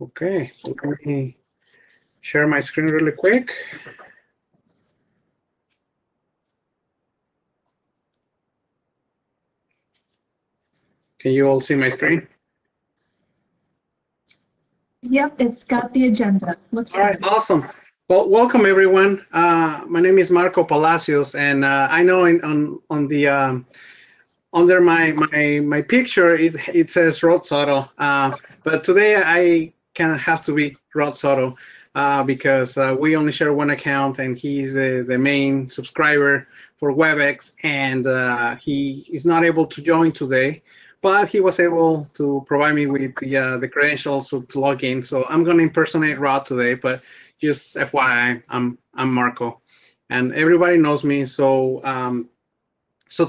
Okay, so let me share my screen really quick. Can you all see my screen? Yep, it's got the agenda. Looks all right, good. Awesome. Well, welcome everyone. My name is Marco Palacios, and I know on the under my picture it says Rod Soto, but today I kind of have to be Rod Soto because we only share one account, and he's the main subscriber for WebEx, and he is not able to join today, but he was able to provide me with the credentials to log in. So I'm going to impersonate Rod today, but just FYI, I'm Marco, and everybody knows me. So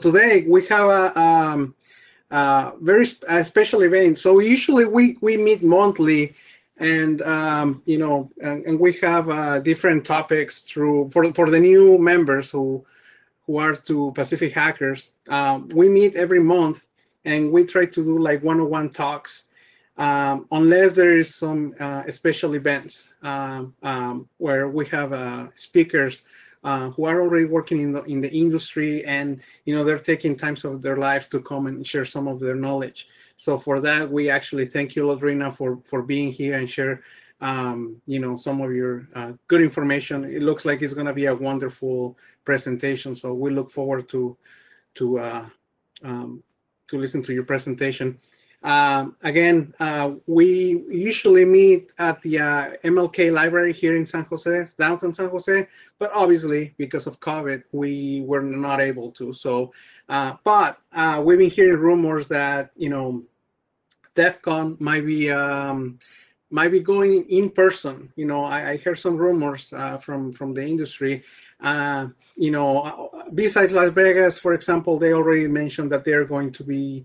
today we have a very special event. So usually we meet monthly, and and we have different topics for the new members who are to Pacific Hackers. We meet every month, and we try to do like one-on-one talks, unless there is some special events where we have speakers who are already working in the industry, and they're taking times of their lives to come and share some of their knowledge. So for that, we actually thank you, Lodrina, for being here and share some of your good information. It looks like it's going to be a wonderful presentation, so we look forward to listen to your presentation. Again, we usually meet at the MLK library here in San Jose, downtown San Jose, but obviously because of COVID, we were not able to. So, but we've been hearing rumors that DEF CON might be going in person. I heard some rumors from the industry. Besides Las Vegas, for example, they already mentioned that they're going to be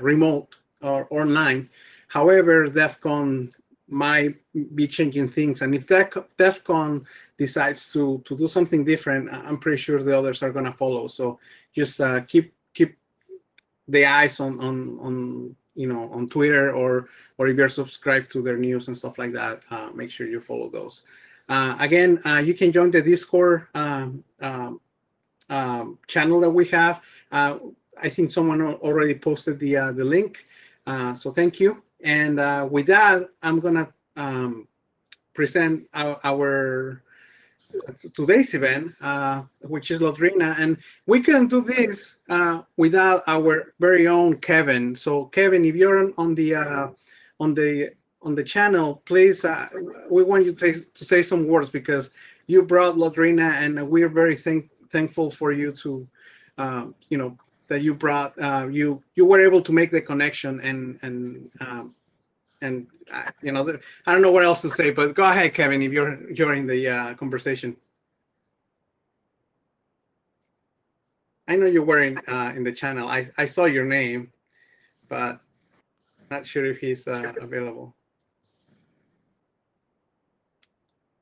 remote or online. However, DEF CON might be changing things, and if DEF CON decides to do something different, I'm pretty sure the others are going to follow. So just keep the eyes on Twitter, or if you're subscribed to their news and stuff like that, make sure you follow those. Again, you can join the Discord channel that we have. I think someone already posted the link, so thank you. And with that, I'm gonna present our today's event, which is Lodrina, and we can do this without our very own Kevin. So Kevin, if you're on the channel, please, we want you to say some words, because you brought Lodrina, and we're very thankful for you to that you brought you were able to make the connection, and I don't know what else to say, but go ahead, Kevin, if you're in the conversation. I know you were in the channel. I saw your name, but not sure if he's available.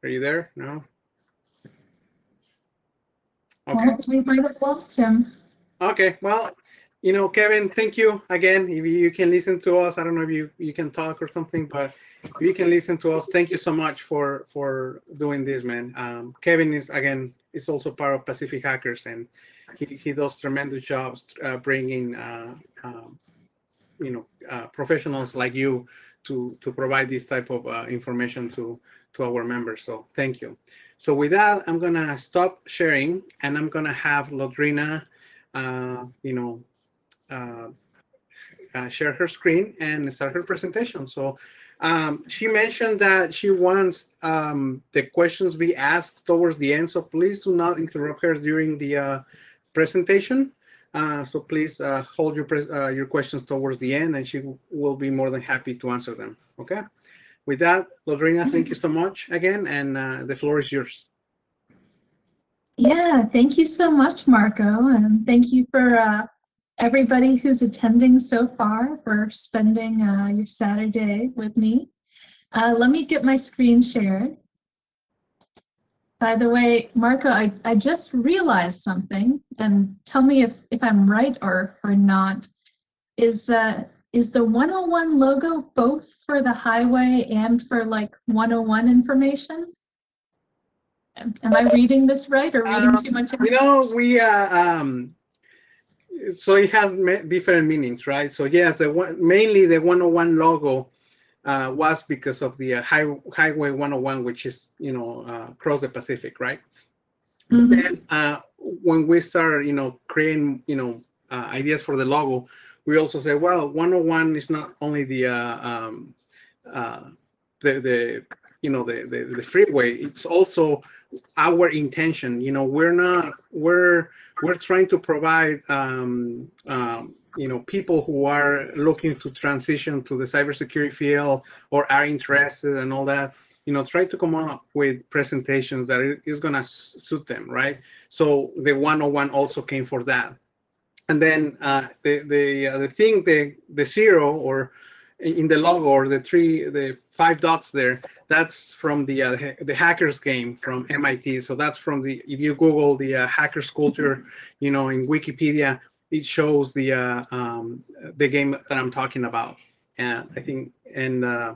Are you there? No? Okay. Well, we might have lost him. Okay, well, Kevin, thank you again. If you can listen to us, I don't know if you can talk or something, but if you can listen to us, thank you so much for doing this, man. Kevin is also part of Pacific Hackers, and he does tremendous jobs bringing professionals like you to provide this type of information to our members. So thank you. So with that, I'm gonna stop sharing, and I'm gonna have Lodrina share her screen and start her presentation. So she mentioned that she wants the questions be asked towards the end, so please do not interrupt her during the presentation. So please hold your questions towards the end, and she will be more than happy to answer them. Okay. With that, Lodrina, thank you so much again, and the floor is yours. Yeah, thank you so much, Marco, and thank you for everybody who's attending so far, for spending your Saturday with me. Let me get my screen shared. By the way, Marco, I just realized something, and tell me if I'm right or not. Is is the 101 logo both for the highway and for like 101 information? Am I reading this right or reading too much? We so it has different meanings, right? So yes, mainly the 101 logo was because of the Highway 101, which is across the Pacific, right? But then when we start creating ideas for the logo, we also say, well, 101 is not only the freeway, it's also our intention. We're trying to provide people who are looking to transition to the cybersecurity field or are interested and all that, try to come up with presentations that is going to suit them, right? So the 101 also came for that. And then the zero, or in the logo, or the 5 dots there, that's from the hackers game from MIT. So that's from if you Google the hackers culture, in Wikipedia, it shows the game that I'm talking about. And I think,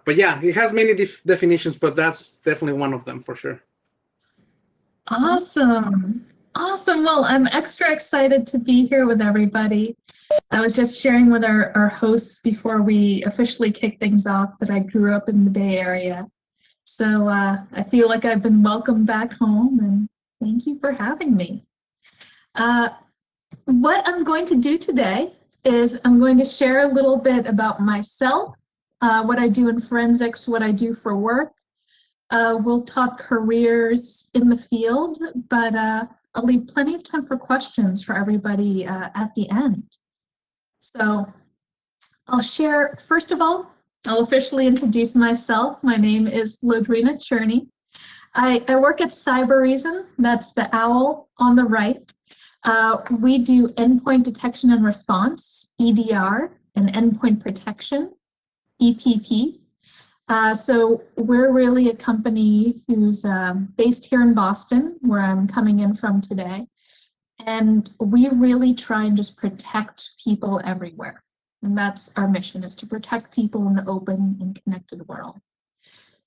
but yeah, it has many definitions, but that's definitely one of them for sure. Awesome. Awesome. Well, I'm extra excited to be here with everybody. I was just sharing with our hosts before we officially kick things off that I grew up in the Bay Area. So I feel like I've been welcomed back home, and thank you for having me. What I'm going to do today is I'm going to share a little bit about myself, what I do in forensics, what I do for work. We'll talk careers in the field, but I'll leave plenty of time for questions for everybody at the end. So I'll share, first of all, I'll officially introduce myself. My name is Lodrina Cherne. I work at Cybereason, that's the owl on the right. We do endpoint detection and response, EDR, and endpoint protection, EPP. So we're really a company who's based here in Boston, where I'm coming in from today. And we really try and just protect people everywhere. And that's our mission, is to protect people in the open and connected world.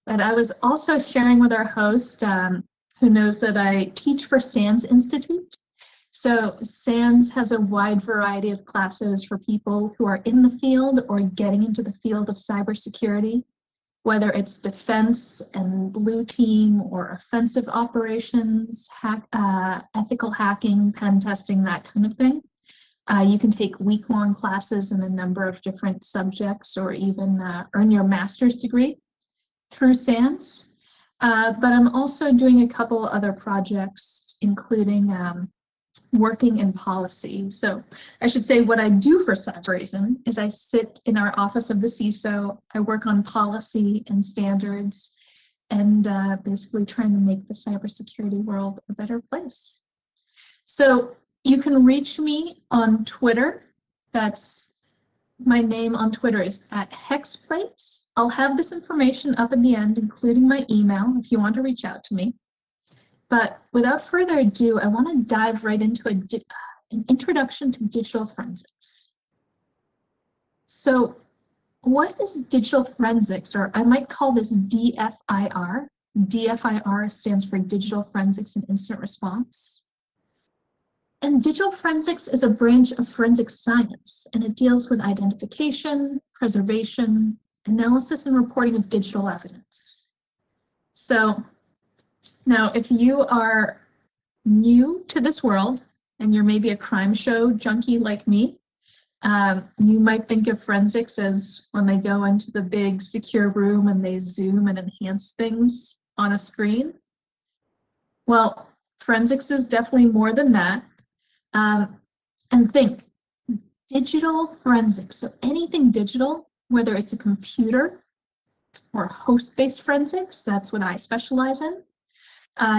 But I was also sharing with our host, who knows that I teach for SANS Institute. So SANS has a wide variety of classes for people who are in the field or getting into the field of cybersecurity, whether it's defense and blue team or offensive operations, ethical hacking, pen testing, that kind of thing. You can take week-long classes in a number of different subjects, or even earn your master's degree through SANS. But I'm also doing a couple other projects, including working in policy. So I should say what I do for Cybereason is I sit in our office of the CISO. I work on policy and standards, and basically trying to make the cybersecurity world a better place. So you can reach me on Twitter. That's my name on Twitter is @hexplates. I'll have this information up at the end, including my email, if you want to reach out to me. But without further ado, I want to dive right into an introduction to digital forensics. So what is digital forensics, or I might call this DFIR? DFIR stands for Digital Forensics and Incident Response. And digital forensics is a branch of forensic science, and it deals with identification, preservation, analysis, and reporting of digital evidence. So now, if you are new to this world and you're maybe a crime show junkie like me, you might think of forensics as when they go into the big secure room and they zoom and enhance things on a screen. Well, forensics is definitely more than that. And think, digital forensics, so anything digital, whether it's a computer or host-based forensics, that's what I specialize in.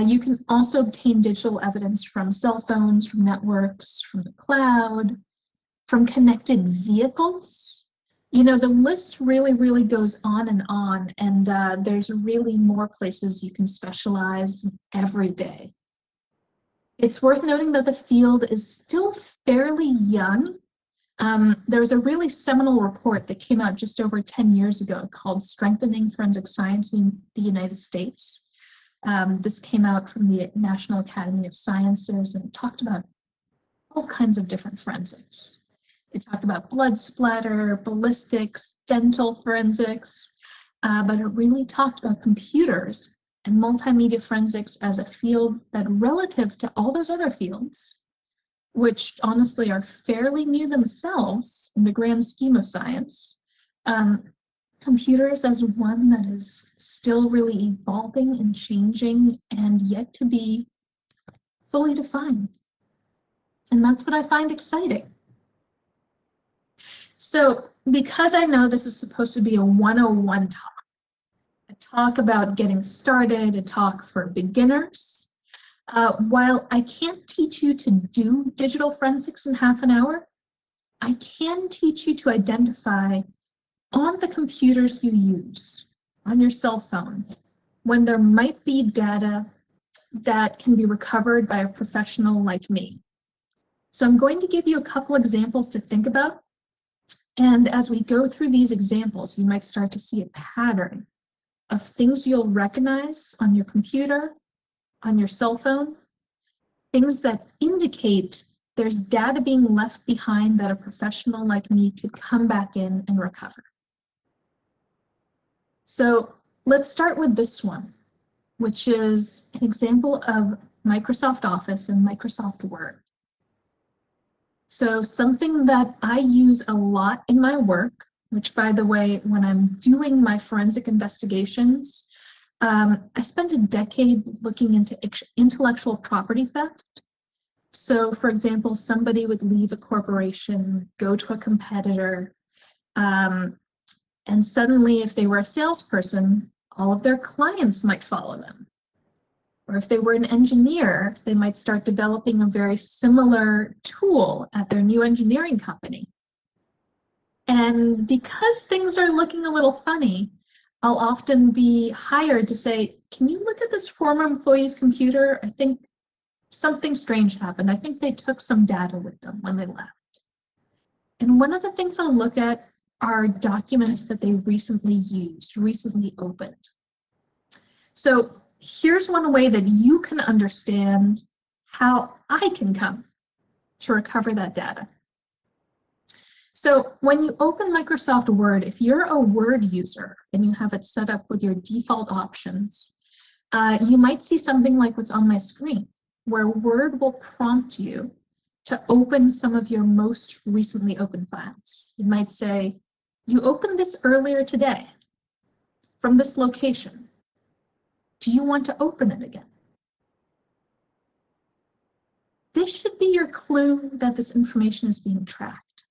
You can also obtain digital evidence from cell phones, from networks, from the cloud, from connected vehicles. The list really goes on, and there's really more places you can specialize every day. It's worth noting that the field is still fairly young. There was a really seminal report that came out just over 10 years ago called Strengthening Forensic Science in the United States. This came out from the National Academy of Sciences and talked about all kinds of different forensics. It talked about blood splatter, ballistics, dental forensics, but it really talked about computers and multimedia forensics as a field that, relative to all those other fields, which honestly are fairly new themselves in the grand scheme of science, computers as one that is still really evolving and changing and yet to be fully defined. And that's what I find exciting. So because I know this is supposed to be a 101 talk, a talk about getting started, a talk for beginners, while I can't teach you to do digital forensics in half an hour, I can teach you to identify on the computers you use, on your cell phone, when there might be data that can be recovered by a professional like me. So I'm going to give you a couple examples to think about. And as we go through these examples, you might start to see a pattern of things you'll recognize on your computer, on your cell phone, things that indicate there's data being left behind that a professional like me could come back in and recover. So let's start with this one, which is an example of Microsoft Office and Microsoft Word. So something that I use a lot in my work, which, by the way, when I'm doing my forensic investigations, I spent a decade looking into intellectual property theft. So, for example, somebody would leave a corporation, go to a competitor, and suddenly, if they were a salesperson, all of their clients might follow them. Or if they were an engineer, they might start developing a very similar tool at their new engineering company. And because things are looking a little funny, I'll often be hired to say, can you look at this former employee's computer? I think something strange happened. I think they took some data with them when they left. And one of the things I'll look at are documents that they recently used, recently opened. So here's one way that you can understand how I can come to recover that data. So when you open Microsoft Word, if you're a Word user and you have it set up with your default options, you might see something like what's on my screen, where Word will prompt you to open some of your most recently opened files. It might say, you opened this earlier today from this location. Do you want to open it again? This should be your clue that this information is being tracked.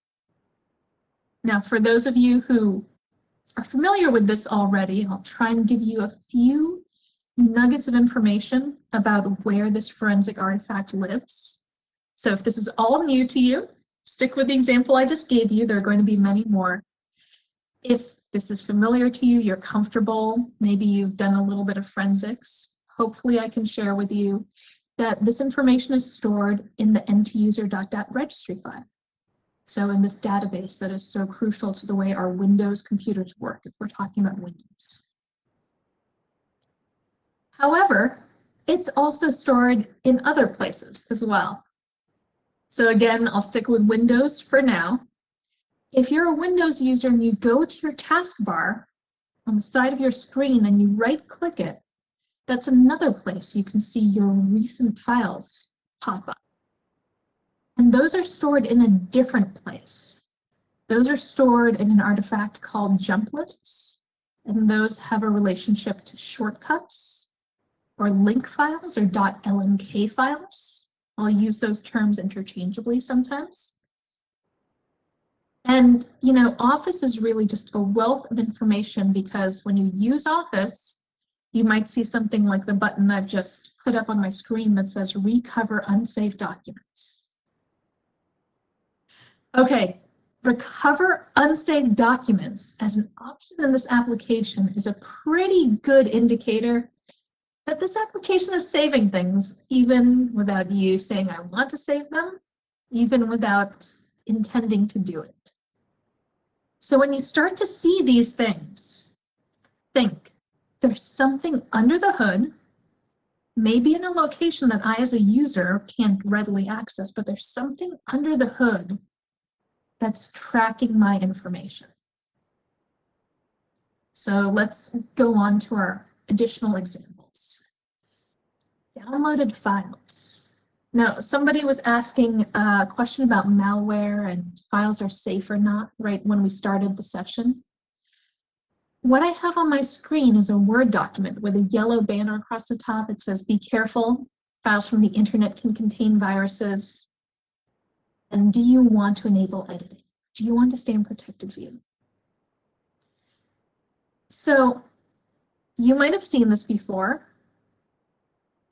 Now, for those of you who are familiar with this already, I'll try and give you a few nuggets of information about where this forensic artifact lives. So if this is all new to you, stick with the example I just gave you. There are going to be many more. If this is familiar to you, you're comfortable, maybe you've done a little bit of forensics, hopefully I can share with you that this information is stored in the ntuser.dat registry file. So in this database that is so crucial to the way our Windows computers work, if we're talking about Windows. However, it's also stored in other places as well. So again, I'll stick with Windows for now. If you're a Windows user and you go to your taskbar on the side of your screen and you right-click it, that's another place you can see your recent files pop up. And those are stored in a different place. Those are stored in an artifact called jump lists, and those have a relationship to shortcuts or link files or .lnk files. I'll use those terms interchangeably sometimes. And, you know, Office is really just a wealth of information because when you use Office, you might see something like the button I've just put up on my screen that says Recover Unsaved Documents. Okay, Recover Unsaved Documents as an option in this application is a pretty good indicator that this application is saving things, even without you saying I want to save them, even without intending to do it. So when you start to see these things, think there's something under the hood, maybe in a location that I as a user can't readily access, but there's something under the hood that's tracking my information. So let's go on to our additional examples. Downloaded files. Now, somebody was asking a question about malware and files are safe or not, right when we started the session. What I have on my screen is a Word document with a yellow banner across the top. It says, be careful, files from the internet can contain viruses. And do you want to enable editing? Do you want to stay in protected view? So you might have seen this before.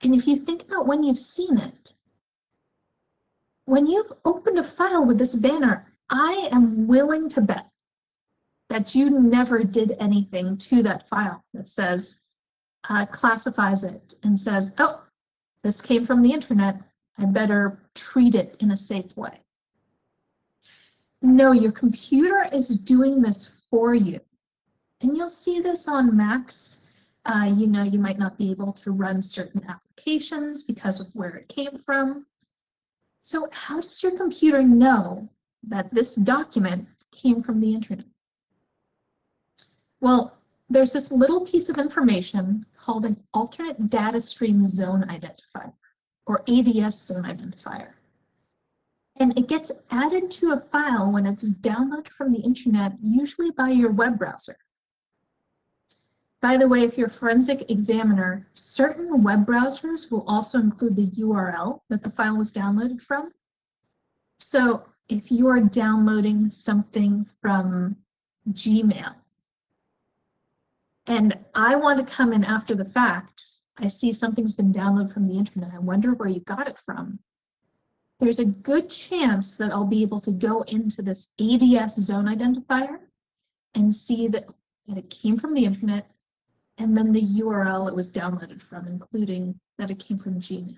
And if you think about when you've seen it, when you've opened a file with this banner, I am willing to bet that you never did anything to that file that says, classifies it and says, oh, this came from the internet, I better treat it in a safe way. No, your computer is doing this for you. And you'll see this on Macs. You know, you might not be able to run certain applications because of where it came from. So how does your computer know that this document came from the internet? Well, there's this little piece of information called an alternate data stream zone identifier, or ADS zone identifier. And it gets added to a file when it's downloaded from the internet, usually by your web browser. By the way, if you're a forensic examiner, certain web browsers will also include the URL that the file was downloaded from. So if you are downloading something from Gmail, and I want to come in after the fact, I see something's been downloaded from the internet, I wonder where you got it from. There's a good chance that I'll be able to go into this ADS zone identifier and see that it came from the internet, and then the URL it was downloaded from, including that it came from Gmail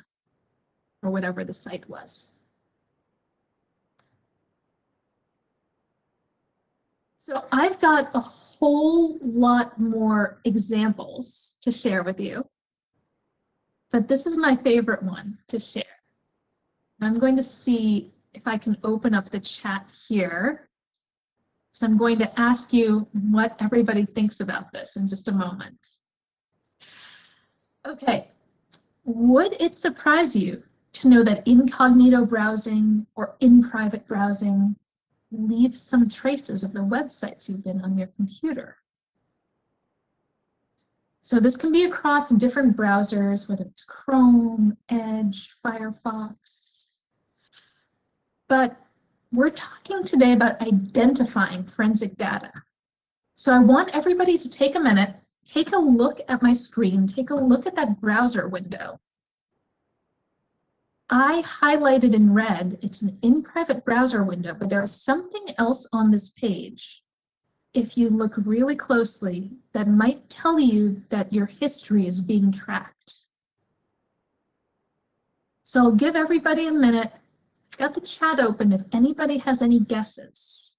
or whatever the site was. So I've got a whole lot more examples to share with you, but this is my favorite one to share. I'm going to see if I can open up the chat here. So I'm going to ask you what everybody thinks about this in just a moment. Okay, would it surprise you to know that incognito browsing or in private browsing leaves some traces of the websites you've been on your computer? So this can be across different browsers, whether it's Chrome, Edge, Firefox. But we're talking today about identifying forensic data. So I want everybody to take a minute, take a look at my screen, take a look at that browser window. I highlighted in red, it's an in-private browser window, but there is something else on this page, if you look really closely, that might tell you that your history is being tracked. So I'll give everybody a minute. I've got the chat open if anybody has any guesses.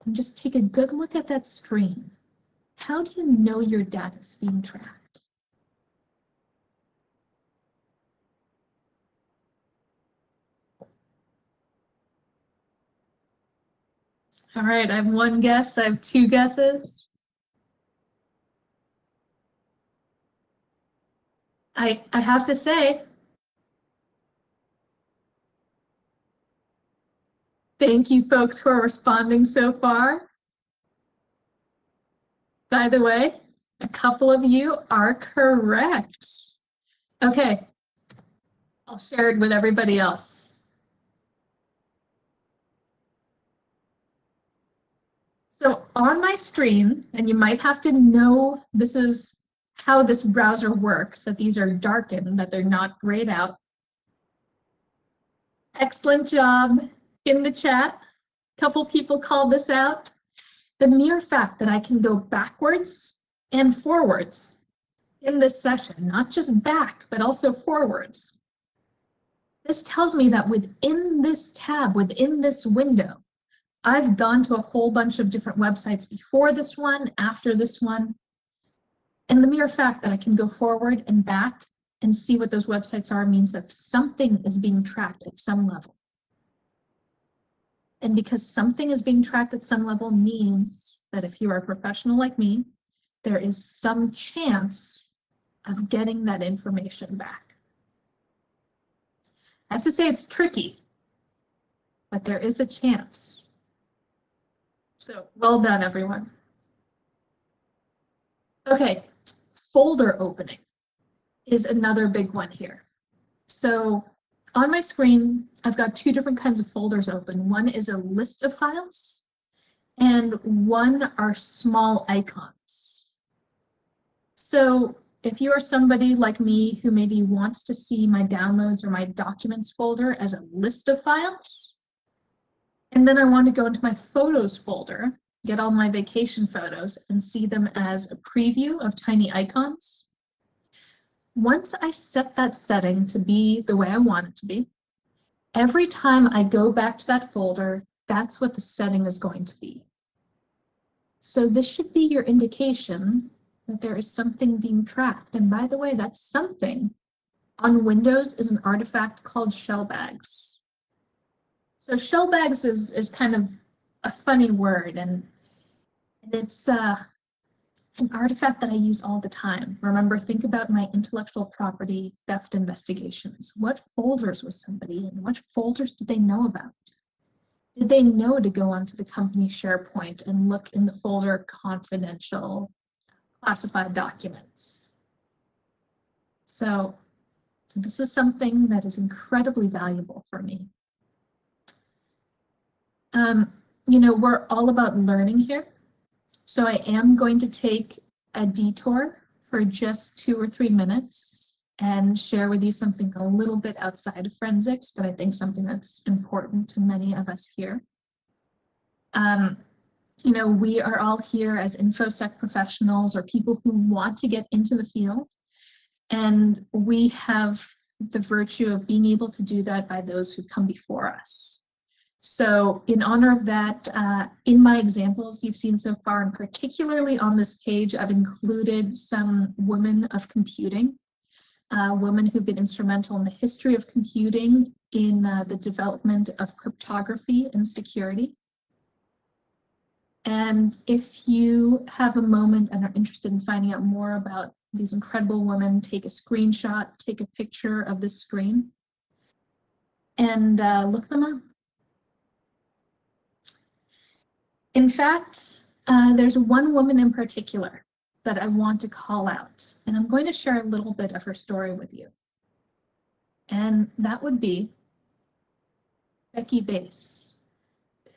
And just take a good look at that screen. How do you know your data is being tracked? All right, I have one guess. I have two guesses. I have to say, thank you folks who are responding so far. By the way, a couple of you are correct. Okay, I'll share it with everybody else. So on my screen, and you might have to know this is how this browser works, that these are darkened, that they're not grayed out. Excellent job in the chat. A couple people called this out. The mere fact that I can go backwards and forwards in this session, not just back, but also forwards, This tells me that within this tab, within this window, I've gone to a whole bunch of different websites before this one, after this one. And the mere fact that I can go forward and back and see what those websites are means that something is being tracked at some level. And because something is being tracked at some level means that if you are a professional like me, there is some chance of getting that information back. I have to say it's tricky, but there is a chance. So well done, everyone. Okay, folder opening is another big one here. So on my screen, I've got two different kinds of folders open. One is a list of files, and one are small icons. So if you are somebody like me who maybe wants to see my downloads or my documents folder as a list of files, and then I want to go into my photos folder, get all my vacation photos, and see them as a preview of tiny icons. Once I set that setting to be the way I want it to be, every time I go back to that folder, that's what the setting is going to be. So this should be your indication that there is something being tracked. And by the way, that something on Windows is an artifact called shellbags. So shellbags is kind of a funny word, and it's an artifact that I use all the time. Remember, think about my intellectual property theft investigations. What folders was somebody in? What folders did they know about? Did they know to go onto the company SharePoint and look in the folder confidential classified documents? So this is something that is incredibly valuable for me. You know, we're all about learning here. So I am going to take a detour for just 2 or 3 minutes and share with you something a little bit outside of forensics, but I think something that's important to many of us here. You know, we are all here as InfoSec professionals or people who want to get into the field, and we have the virtue of being able to do that by those who come before us. So in honor of that, in my examples you've seen so far, and particularly on this page, I've included some women of computing, women who've been instrumental in the history of computing, in the development of cryptography and security. And if you have a moment and are interested in finding out more about these incredible women, take a screenshot, take a picture of this screen, and look them up. In fact, there's one woman in particular that I want to call out, and I'm going to share a little bit of her story with you. And that would be Becky Bass,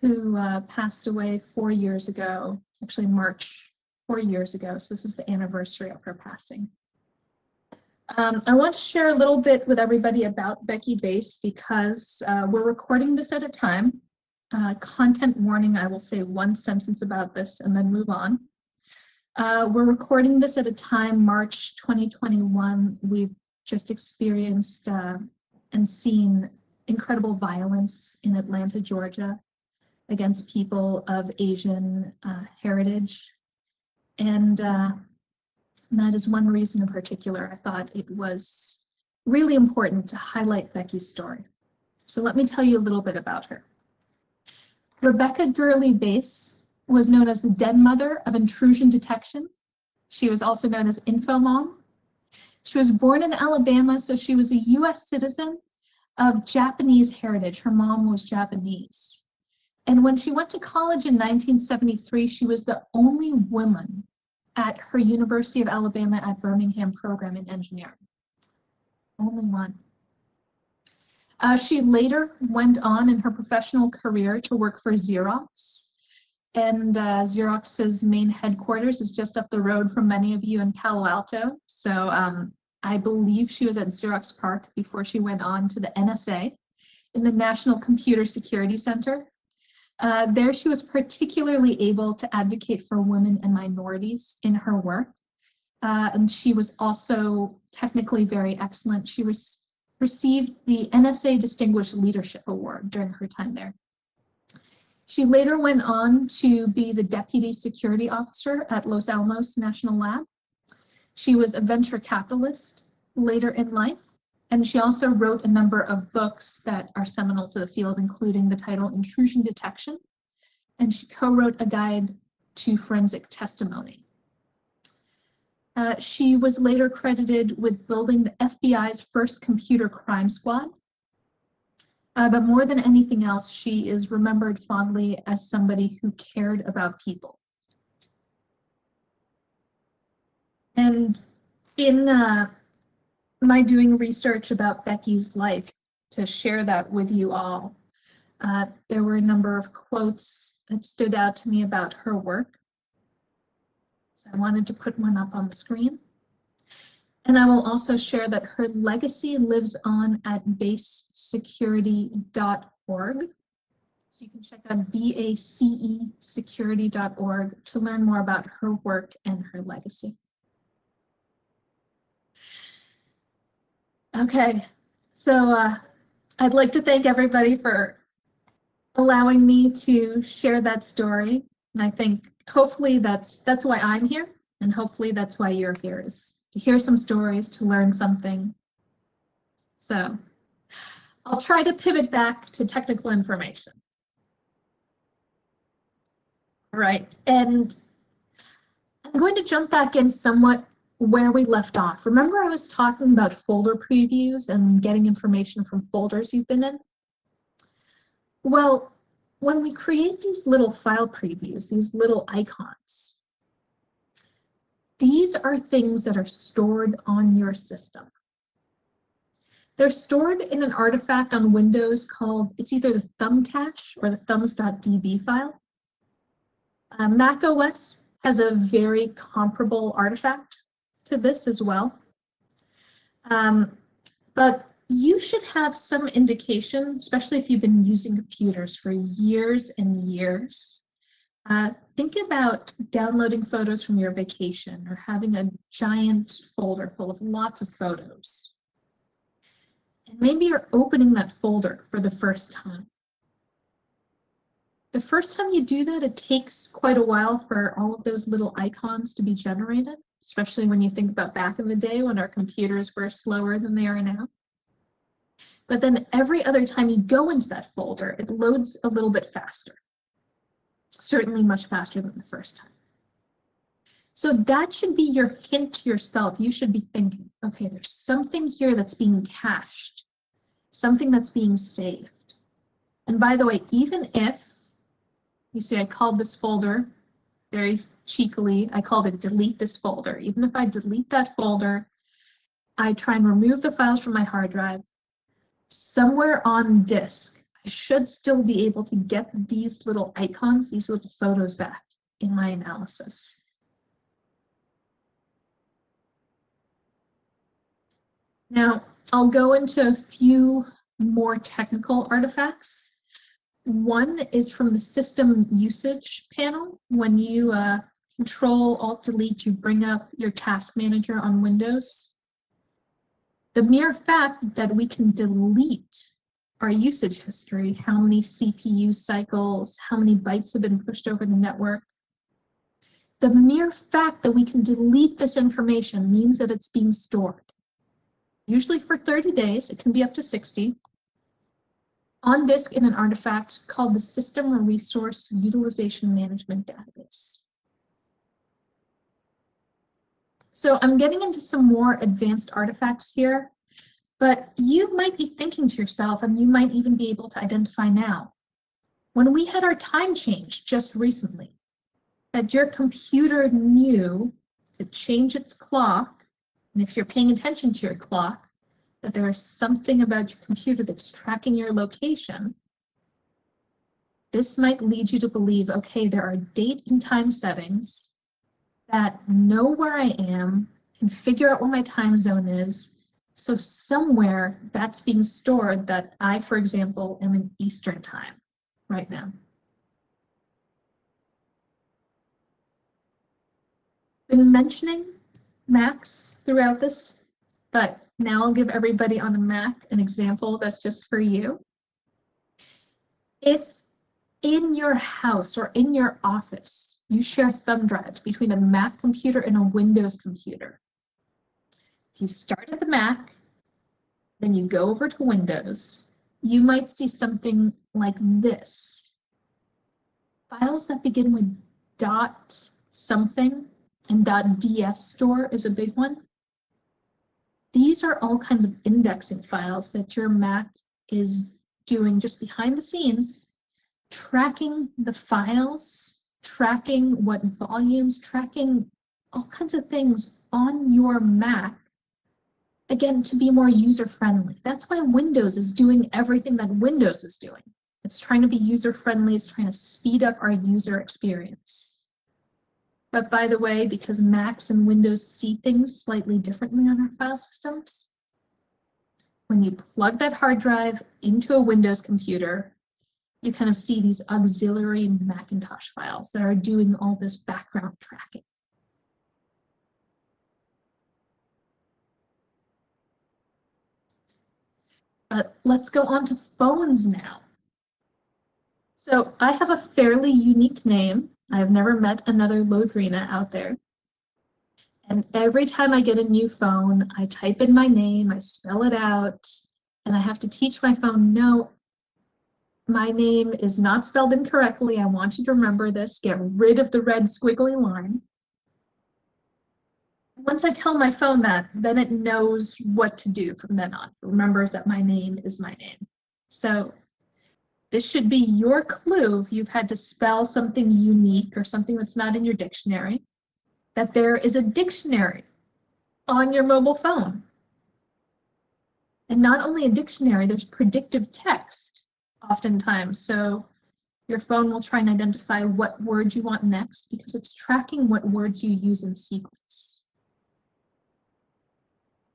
who passed away 4 years ago, actually March, 4 years ago. So this is the anniversary of her passing. I want to share a little bit with everybody about Becky Bass because we're recording this at a time. Content warning, I will say one sentence about this and then move on. We're recording this at a time, March 2021. We've just experienced and seen incredible violence in Atlanta, Georgia, against people of Asian heritage. And that is one reason in particular I thought it was really important to highlight Becky's story. So let me tell you a little bit about her. Rebecca Gurley Bass was known as the den mother of intrusion detection. She was also known as Info Mom. She was born in Alabama, so she was a US citizen of Japanese heritage. Her mom was Japanese. And when she went to college in 1973, she was the only woman at her University of Alabama at Birmingham program in engineering. Only one. She later went on in her professional career to work for Xerox. And Xerox's main headquarters is just up the road from many of you in Palo Alto. So I believe she was at Xerox PARC before she went on to the NSA in the National Computer Security Center. There she was particularly able to advocate for women and minorities in her work. And she was also technically very excellent. She received the NSA Distinguished Leadership Award during her time there. She later went on to be the Deputy Security Officer at Los Alamos National Lab. She was a venture capitalist later in life, and she also wrote a number of books that are seminal to the field, including the title Intrusion Detection, and she co-wrote a guide to forensic testimony. She was later credited with building the FBI's first computer crime squad. But more than anything else, she is remembered fondly as somebody who cared about people. And in my doing research about Becky's life, to share that with you all, there were a number of quotes that stood out to me about her work. So I wanted to put one up on the screen. And I will also share that her legacy lives on at basesecurity.org. So you can check out BACEsecurity.org to learn more about her work and her legacy. Okay, so I'd like to thank everybody for allowing me to share that story. And I think hopefully that's why I'm here, and hopefully that's why you're here, is to hear some stories, to learn something. So I'll try to pivot back to technical information. All right, and I'm going to jump back in somewhat where we left off. Remember I was talking about folder previews and getting information from folders you've been in? Well, when we create these little file previews, these little icons, these are things that are stored on your system. They're stored in an artifact on Windows called, it's either the thumb cache or the thumbs.db file. Mac OS has a very comparable artifact to this as well. But you should have some indication, especially if you've been using computers for years and years. Think about downloading photos from your vacation or having a giant folder full of lots of photos. And maybe you're opening that folder for the first time. The first time you do that, it takes quite a while for all of those little icons to be generated, especially when you think about back in the day when our computers were slower than they are now. But then every other time you go into that folder, it loads a little bit faster. Certainly much faster than the first time. So that should be your hint to yourself. You should be thinking, okay, there's something here that's being cached, something that's being saved. And by the way, even if, you see I called this folder, very cheekily, I called it delete this folder. Even if I delete that folder, I try and remove the files from my hard drive, somewhere on disk, I should still be able to get these little icons, these little photos back in my analysis. Now, I'll go into a few more technical artifacts. One is from the system usage panel. When you Control-Alt-Delete, you bring up your task manager on Windows. The mere fact that we can delete our usage history, how many CPU cycles, how many bytes have been pushed over the network, the mere fact that we can delete this information means that it's being stored. Usually for 30 days, it can be up to 60, on disk in an artifact called the System Resource Utilization Management Database. So I'm getting into some more advanced artifacts here, but you might be thinking to yourself, and you might even be able to identify now, when we had our time change just recently, that your computer knew to change its clock, and if you're paying attention to your clock, that there is something about your computer that's tracking your location, this might lead you to believe, okay, there are date and time settings that know where I am, can figure out what my time zone is, so somewhere that's being stored that I, for example, am in Eastern time right now. Been mentioning Macs throughout this, but Now I'll give everybody on a Mac an example that's just for you. If in your house or in your office, you share thumb drives between a Mac computer and a Windows computer. If you start at the Mac, then you go over to Windows, you might see something like this. Files that begin with dot something and .ds store is a big one. These are all kinds of indexing files that your Mac is doing just behind the scenes, tracking the files, tracking what volumes, tracking all kinds of things on your Mac, again, to be more user-friendly. That's why Windows is doing everything that Windows is doing. It's trying to be user-friendly, it's trying to speed up our user experience. But by the way, because Macs and Windows see things slightly differently on our file systems, when you plug that hard drive into a Windows computer, you kind of see these auxiliary Macintosh files that are doing all this background tracking. But let's go on to phones now. So I have a fairly unique name. I've never met another Lodrina out there. And every time I get a new phone, I type in my name, I spell it out, and I have to teach my phone, no, my name is not spelled incorrectly. I want you to remember this. Get rid of the red squiggly line. Once I tell my phone that, then it knows what to do from then on. It remembers that my name is my name. So this should be your clue if you've had to spell something unique or something that's not in your dictionary, that there is a dictionary on your mobile phone. And not only a dictionary, there's predictive text oftentimes. So your phone will try and identify what word you want next because it's tracking what words you use in sequence.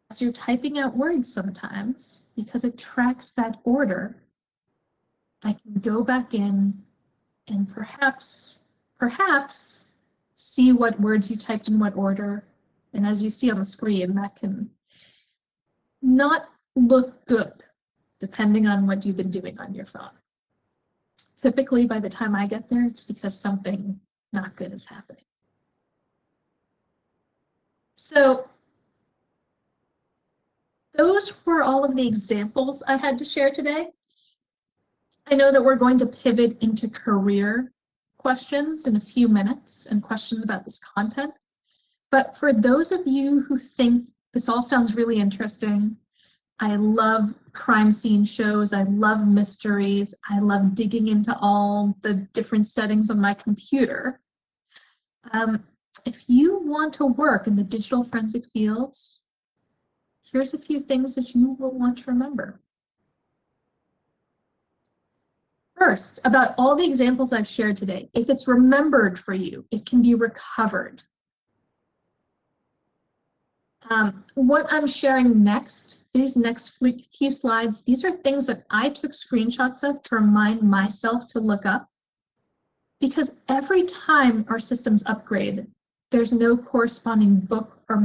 As you're typing out words sometimes, because it tracks that order, I can go back in and perhaps see what words you typed in what order. And as you see on the screen, that can not look good depending on what you've been doing on your phone. Typically, by the time I get there, it's because something not good is happening. So those were all of the examples I had to share today. I know that we're going to pivot into career questions in a few minutes and questions about this content. But for those of you who think this all sounds really interesting, I love crime scene shows, I love mysteries, I love digging into all the different settings on my computer. If you want to work in the digital forensic field, here's a few things that you will want to remember. First, about all the examples I've shared today, if it's remembered for you, it can be recovered. What I'm sharing next, these next few slides, these are things that I took screenshots of to remind myself to look up. Because every time our systems upgrade, there's no corresponding book or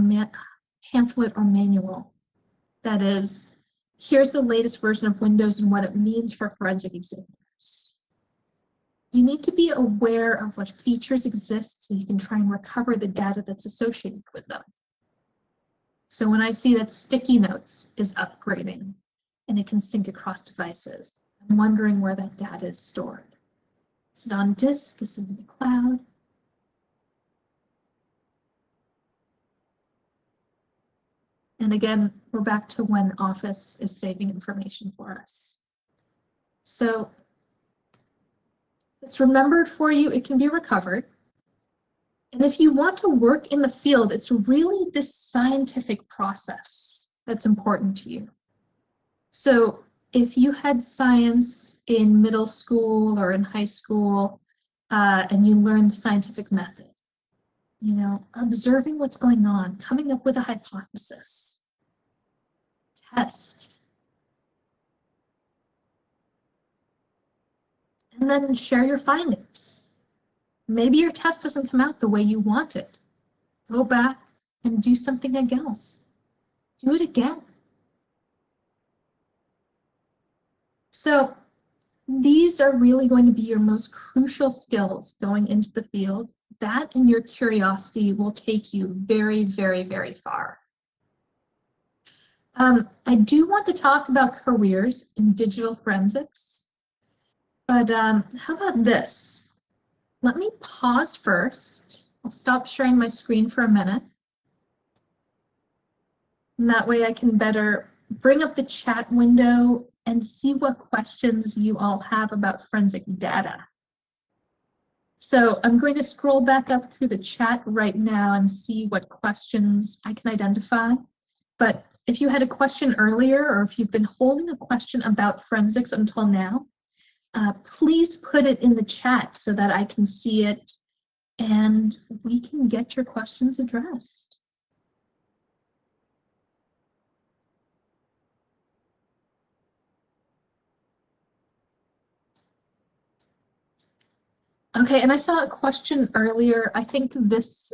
pamphlet or manual. That is, here's the latest version of Windows and what it means for forensic examiners. You need to be aware of what features exist so you can try and recover the data that's associated with them. So when I see that sticky notes is upgrading and it can sync across devices, I'm wondering where that data is stored. Is it on disk? Is it in the cloud? And again, we're back to when Office is saving information for us. So it's remembered for you, it can be recovered. And if you want to work in the field, it's really this scientific process that's important to you. So if you had science in middle school or in high school and you learned the scientific method, you know, observing what's going on, coming up with a hypothesis, test, and then share your findings. Maybe your test doesn't come out the way you want it. Go back and do something else. Do it again. So these are really going to be your most crucial skills going into the field. That and your curiosity will take you very, very, very far. I do want to talk about careers in digital forensics, but how about this? Let me pause first. I'll stop sharing my screen for a minute. And that way I can better bring up the chat window and see what questions you all have about forensic data. So I'm going to scroll back up through the chat right now and see what questions I can identify. But if you had a question earlier, or if you've been holding a question about forensics until now, please put it in the chat so that I can see it and we can get your questions addressed. Okay, and I saw a question earlier. I think this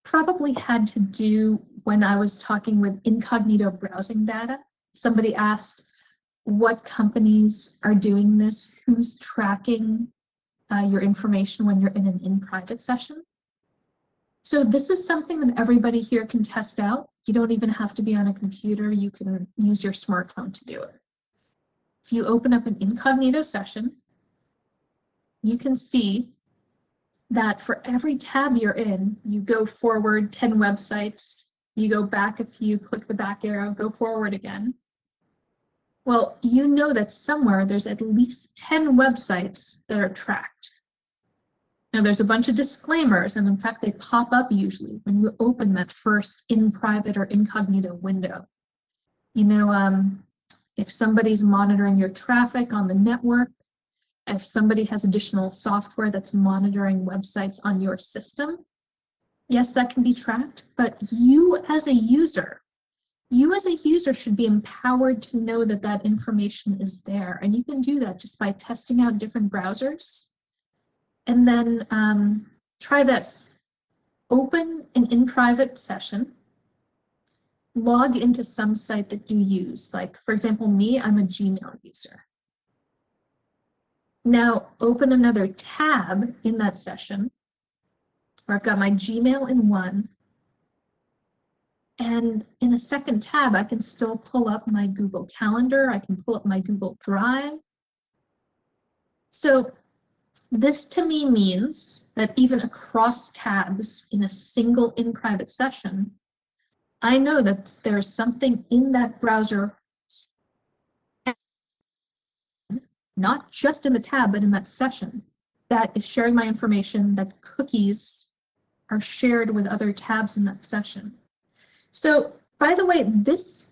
probably had to do when I was talking with incognito browsing data. Somebody asked what companies are doing this, who's tracking your information when you're in an in-private session. So this is something that everybody here can test out. You don't even have to be on a computer. You can use your smartphone to do it. If you open up an incognito session, you can see that for every tab you're in, you go forward 10 websites, you go back a few, click the back arrow, go forward again. Well, you know that somewhere there's at least 10 websites that are tracked. Now there's a bunch of disclaimers, and in fact they pop up usually when you open that first in private or incognito window. You know, if somebody's monitoring your traffic on the network, if somebody has additional software that's monitoring websites on your system, yes, that can be tracked, but you as a user should be empowered to know that that information is there. And you can do that just by testing out different browsers. And then try this. Open an in-private session, log into some site that you use. Like, for example, me, I'm a Gmail user. Now open another tab in that session, where I've got my Gmail in one, and in a second tab, I can still pull up my Google Calendar, I can pull up my Google Drive. So this to me means that even across tabs in a single in-private session, I know that there's something in that browser, not just in the tab, but in that session, that is sharing my information, that cookies are shared with other tabs in that session. So, by the way, this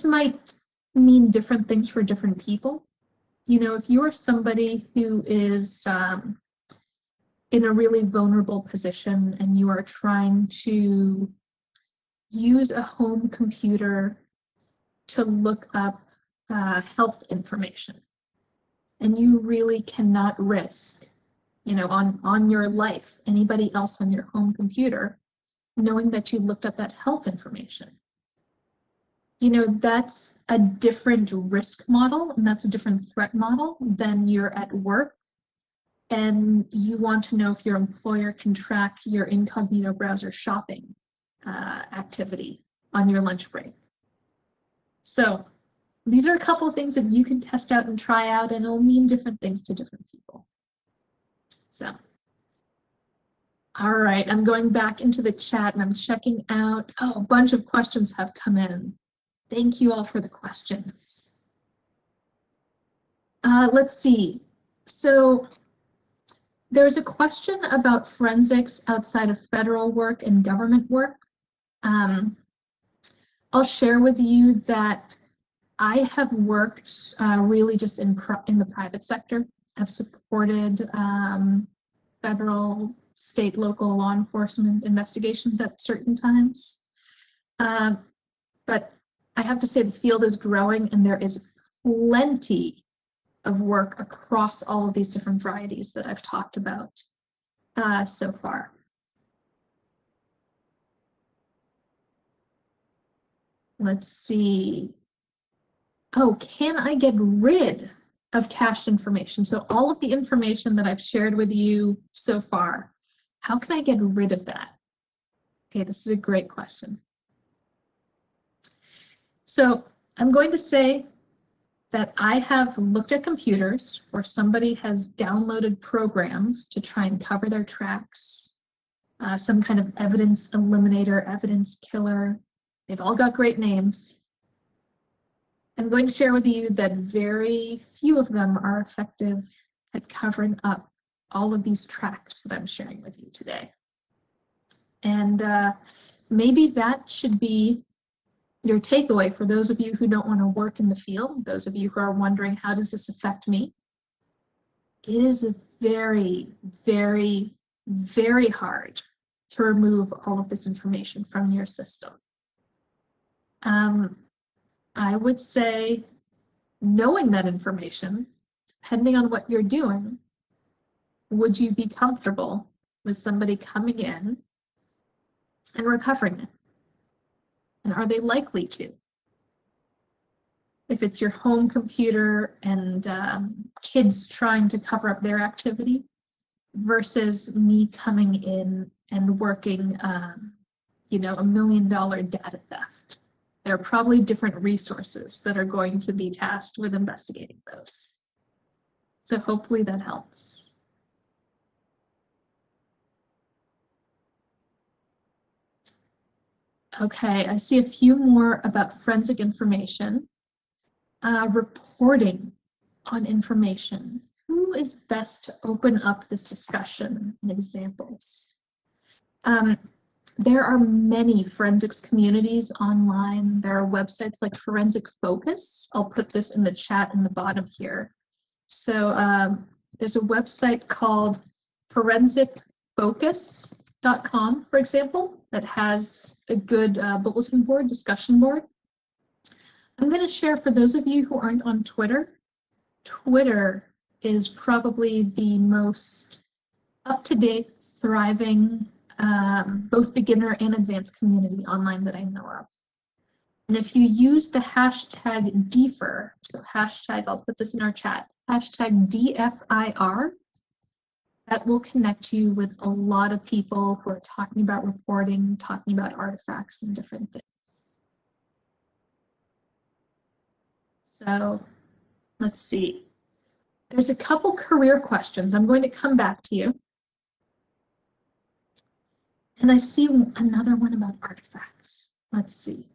might mean different things for different people. You know, if you're somebody who is in a really vulnerable position and you are trying to use a home computer to look up health information, and you really cannot risk, you know, on your life, anybody else on your home computer, knowing that you looked up that health information. You know, that's a different risk model and that's a different threat model than you're at work and you want to know if your employer can track your incognito browser shopping activity on your lunch break. So these are a couple of things that you can test out and try out, and it'll mean different things to different people. So, all right, I'm going back into the chat and I'm checking out. Oh, a bunch of questions have come in. Thank you all for the questions. Let's see. So there's a question about forensics outside of federal work and government work. I'll share with you that I have worked really just in the private sector. I've supported federal, state, local law enforcement investigations at certain times. But I have to say the field is growing and there is plenty of work across all of these different varieties that I've talked about so far. Let's see. oh, can I get rid of cached information? So all of the information that I've shared with you so far, how can I get rid of that? Okay, this is a great question. So I'm going to say that I have looked at computers where somebody has downloaded programs to try and cover their tracks, some kind of evidence eliminator, evidence killer. They've all got great names. I'm going to share with you that very few of them are effective at covering up all of these tracks that I'm sharing with you today. And maybe that should be your takeaway for those of you who don't want to work in the field, those of you who are wondering, how does this affect me? It is very, very, very hard to remove all of this information from your system. I would say knowing that information, depending on what you're doing, would you be comfortable with somebody coming in and recovering it? And are they likely to? If it's your home computer and kids trying to cover up their activity versus me coming in and working, $1 million data theft. There are probably different resources that are going to be tasked with investigating those. So hopefully that helps. Okay, I see a few more about forensic information. Reporting on information. Who is best to open up this discussion and examples? There are many forensics communities online. There are websites like Forensic Focus. I'll put this in the chat in the bottom here. So there's a website called forensicfocus.com, for example, that has a good bulletin board, discussion board. I'm going to share, for those of you who aren't on Twitter, Twitter is probably the most up-to-date, thriving, both beginner and advanced community online that I know of. And if you use the hashtag DFIR, so hashtag, I'll put this in our chat, hashtag DFIR, that will connect you with a lot of people who are talking about reporting, talking about artifacts and different things. So let's see. There's a couple career questions. I'm going to come back to you. And I see another one about artifacts. Let's see.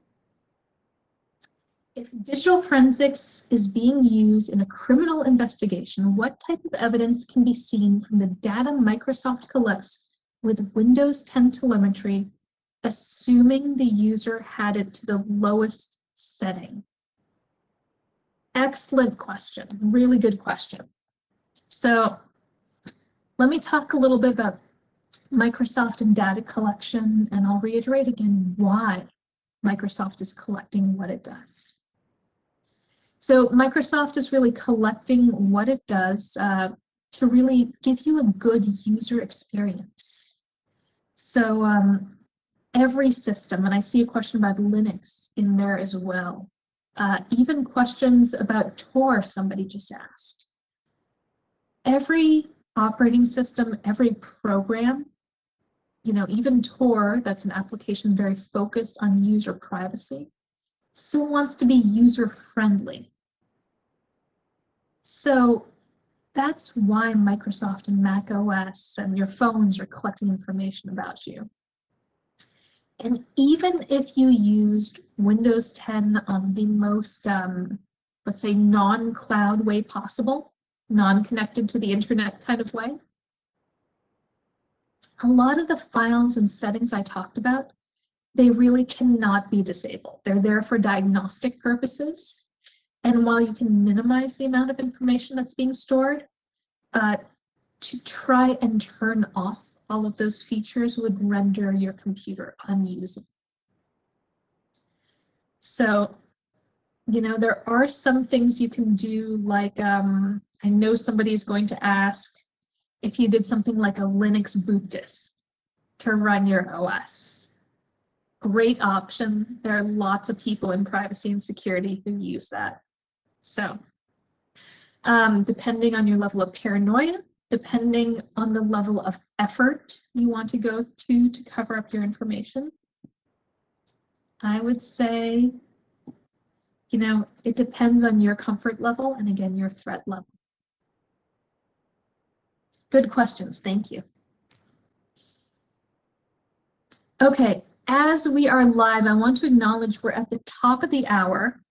If digital forensics is being used in a criminal investigation, what type of evidence can be seen from the data Microsoft collects with Windows 10 telemetry, assuming the user had it to the lowest setting? Excellent question, really good question. So let me talk a little bit about Microsoft and data collection, and I'll reiterate again why Microsoft is collecting what it does. So Microsoft is really collecting what it does to really give you a good user experience. So every system, and I see a question about Linux in there as well, even questions about Tor somebody just asked. Every operating system, every program, even Tor, that's an application very focused on user privacy, still wants to be user-friendly. So that's why Microsoft and Mac OS and your phones are collecting information about you. And even if you used Windows 10 on the most, let's say, non-cloud way possible, non-connected to the internet kind of way, a lot of the files and settings I talked about, they really cannot be disabled. They're there for diagnostic purposes. And while you can minimize the amount of information that's being stored, to try and turn off all of those features would render your computer unusable. So, there are some things you can do, like I know somebody's going to ask if you did something like a Linux boot disk to run your OS. Great option. There are lots of people in privacy and security who use that. So depending on your level of paranoia, depending on the level of effort you want to go to cover up your information, I would say, you know, it depends on your comfort level and again, your threat level. Good questions, thank you. Okay, as we are live, I want to acknowledge we're at the top of the hour.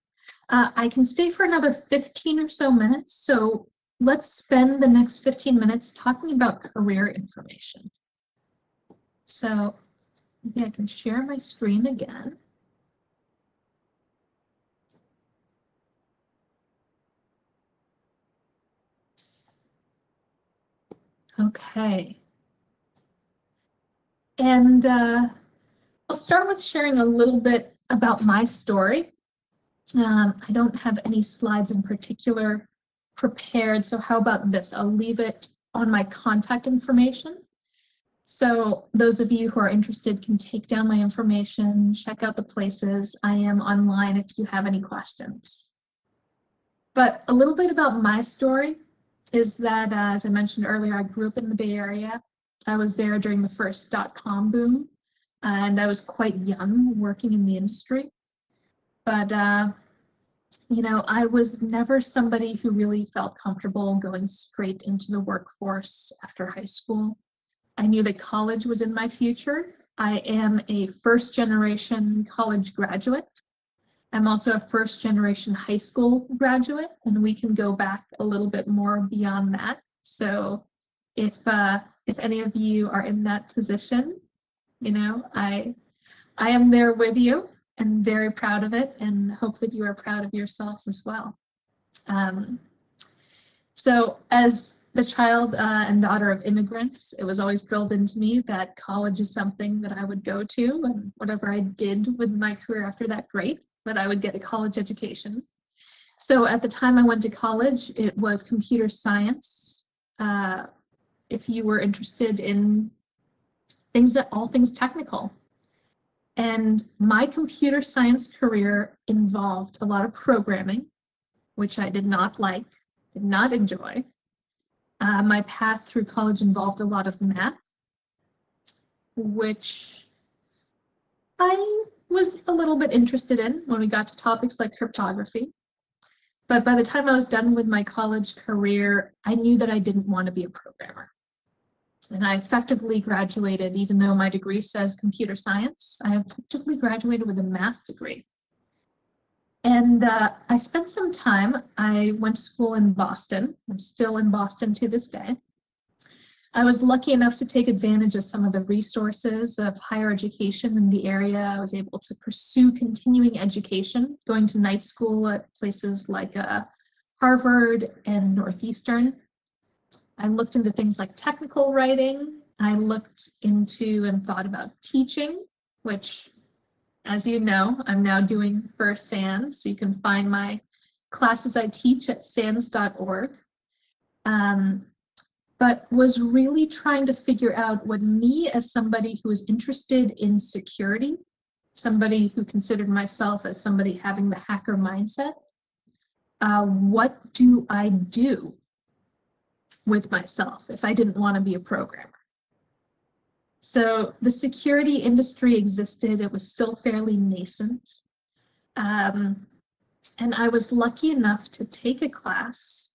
I can stay for another 15 or so minutes, so let's spend the next 15 minutes talking about career information. So maybe I can share my screen again. Okay. And I'll start with sharing a little bit about my story. I don't have any slides in particular prepared, so how about this? I'll leave it on my contact information. So those of you who are interested can take down my information, check out the places. I am online if you have any questions. But a little bit about my story is that, as I mentioned earlier, I grew up in the Bay Area. I was there during the first .com boom, and I was quite young working in the industry. But, you know, I was never somebody who really felt comfortable going straight into the workforce after high school. I knew that college was in my future. I am a first-generation college graduate. I'm also a first-generation high school graduate, and we can go back a little bit more beyond that. So if any of you are in that position, you know, I am there with you and very proud of it, and hope that you are proud of yourselves as well. So as the child and daughter of immigrants, it was always drilled into me that college is something that I would go to, and whatever I did with my career after that, great, but I would get a college education. So at the time I went to college, it was computer science. If you were interested in all things technical. And my computer science career involved a lot of programming, which I did not like, did not enjoy. My path through college involved a lot of math, which I was a little bit interested in when we got to topics like cryptography. But by the time I was done with my college career, I knew that I didn't want to be a programmer. And I effectively graduated, even though my degree says computer science, I effectively graduated with a math degree. And I spent some time, I went to school in Boston. I'm still in Boston to this day. I was lucky enough to take advantage of some of the resources of higher education in the area. I was able to pursue continuing education, going to night school at places like Harvard and Northeastern. I looked into things like technical writing. I looked into and thought about teaching, which, as you know, I'm now doing for SANS. So you can find my classes I teach at sans.org. But was really trying to figure out what me, as somebody who was interested in security, somebody who considered myself as somebody having the hacker mindset, what do I do with myself if I didn't want to be a programmer? So the security industry existed. It was still fairly nascent. And I was lucky enough to take a class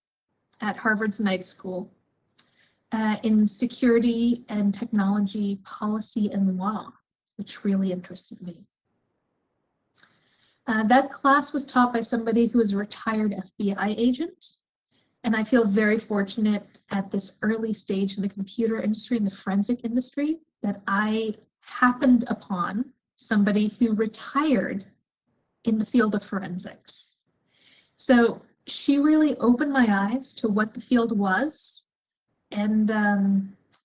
at Harvard's night school in security and technology policy and law, which really interested me. That class was taught by somebody who was a retired FBI agent. And I feel very fortunate at this early stage in the computer industry and the forensic industry that I happened upon somebody who retired in the field of forensics. So she really opened my eyes to what the field was. And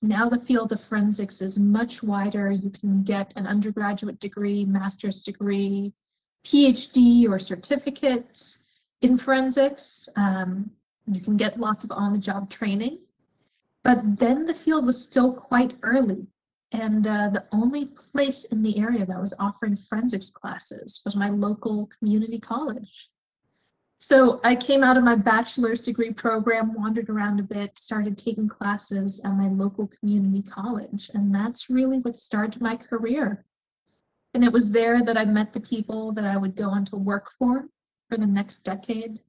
now the field of forensics is much wider. You can get an undergraduate degree, master's degree, PhD or certificate in forensics. You can get lots of on-the-job training, but then the field was still quite early. And the only place in the area that was offering forensics classes was my local community college. So I came out of my bachelor's degree program, wandered around a bit, started taking classes at my local community college, and that's really what started my career. And it was there that I met the people that I would go on to work for the next decade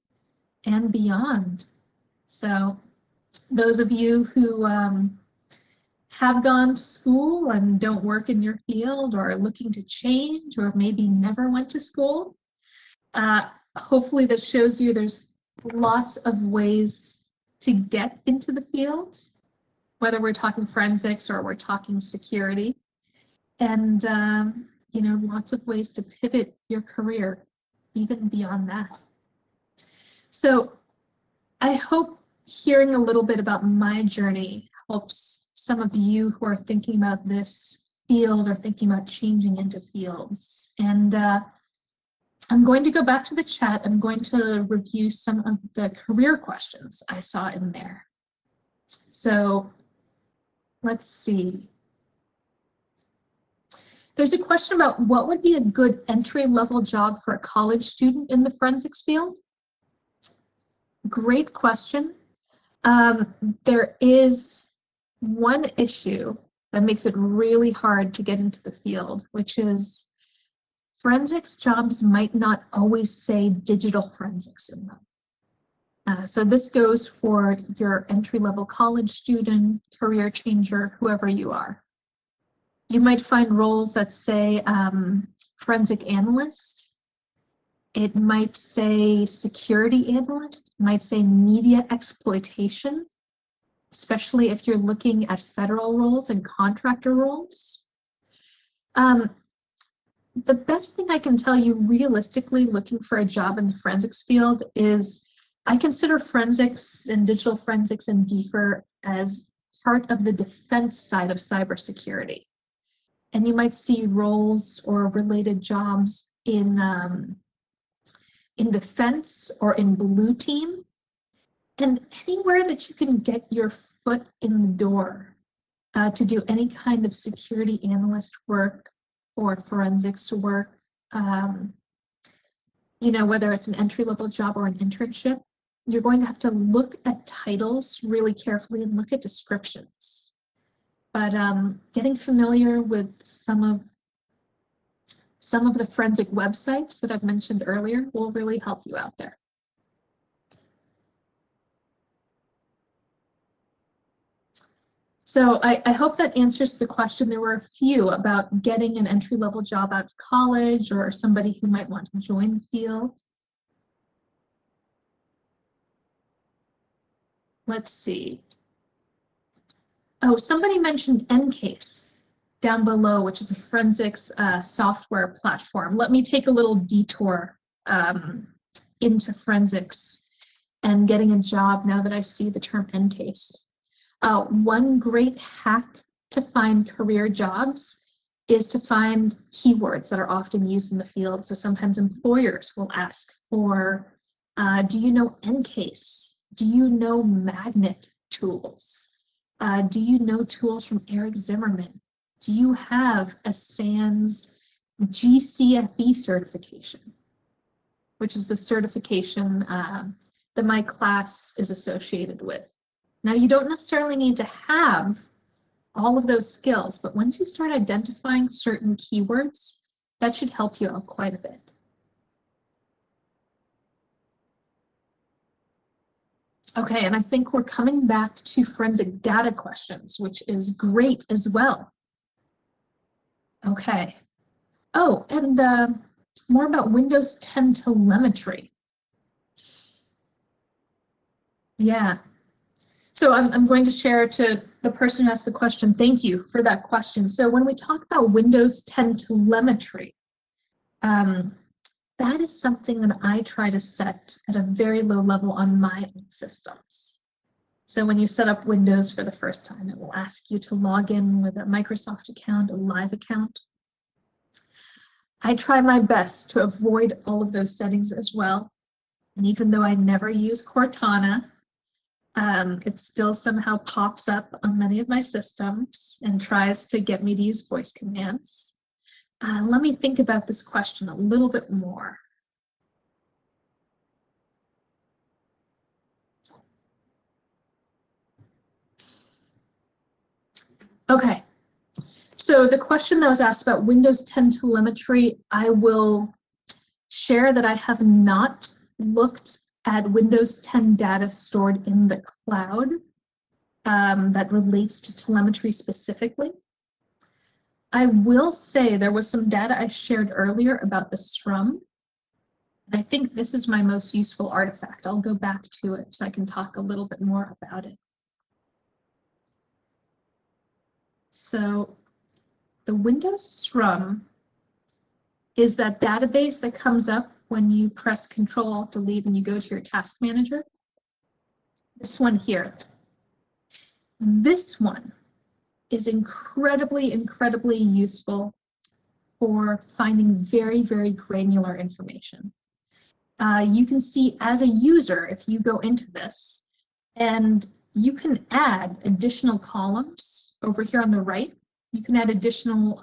and beyond. So those of you who have gone to school and don't work in your field or are looking to change or maybe never went to school, hopefully this shows you there's lots of ways to get into the field, whether we're talking forensics or we're talking security. And, you know, lots of ways to pivot your career, even beyond that. So I hope hearing a little bit about my journey helps some of you who are thinking about this field or thinking about changing into fields. And I'm going to go back to the chat. I'm going to review some of the career questions I saw in there. So let's see. There's a question about what would be a good entry-level job for a college student in the forensics field. Great question. There is one issue that makes it really hard to get into the field, which is forensics jobs might not always say digital forensics in them. So this goes for your entry-level college student, career changer, whoever you are. You might find roles that say forensic analyst. It might say security analyst. It might say media exploitation, especially if you're looking at federal roles and contractor roles. The best thing I can tell you realistically looking for a job in the forensics field is I consider forensics and digital forensics and DFIR as part of the defense side of cybersecurity. And you might see roles or related jobs in defense or in blue team, and anywhere that you can get your foot in the door to do any kind of security analyst work or forensics work, you know, whether it's an entry-level job or an internship, you're going to have to look at titles really carefully and look at descriptions. But getting familiar with some of the forensic websites that I've mentioned earlier will really help you out there. So I hope that answers the question. There were a few about getting an entry-level job out of college or somebody who might want to join the field. Let's see. Oh, somebody mentioned Ncase down below, which is a forensics software platform. Let me take a little detour into forensics and getting a job now that I see the term Ncase. One great hack to find career jobs is to find keywords that are often used in the field. So sometimes employers will ask for, do you know Ncase? Do you know magnet tools? Do you know tools from Eric Zimmerman? Do you have a SANS GCFE certification, which is the certification that my class is associated with? Now, you don't necessarily need to have all of those skills, but once you start identifying certain keywords, that should help you out quite a bit. Okay, and I think we're coming back to forensic data questions, which is great as well. Okay. Oh, and more about Windows 10 telemetry. Yeah. So I'm going to share to the person who asked the question, thank you for that question. So when we talk about Windows 10 telemetry, that is something that I try to set at a very low level on my own systems. So when you set up Windows for the first time, it will ask you to log in with a Microsoft account, a live account. I try my best to avoid all of those settings as well. And even though I never use Cortana, it still somehow pops up on many of my systems and tries to get me to use voice commands. Let me think about this question a little bit more. Okay. So the question that was asked about Windows 10 telemetry, I will share that I have not looked at Windows 10 data stored in the cloud that relates to telemetry specifically. I will say there was some data I shared earlier about the SRUM. I think this is my most useful artifact. I'll go back to it so I can talk a little bit more about it. So the Windows SRUM is that database that comes up when you press Control-Alt-Delete and you go to your task manager. This one here. This one is incredibly, incredibly useful for finding very, very granular information. You can see as a user, if you go into this, and you can add additional columns over here on the right. You can add additional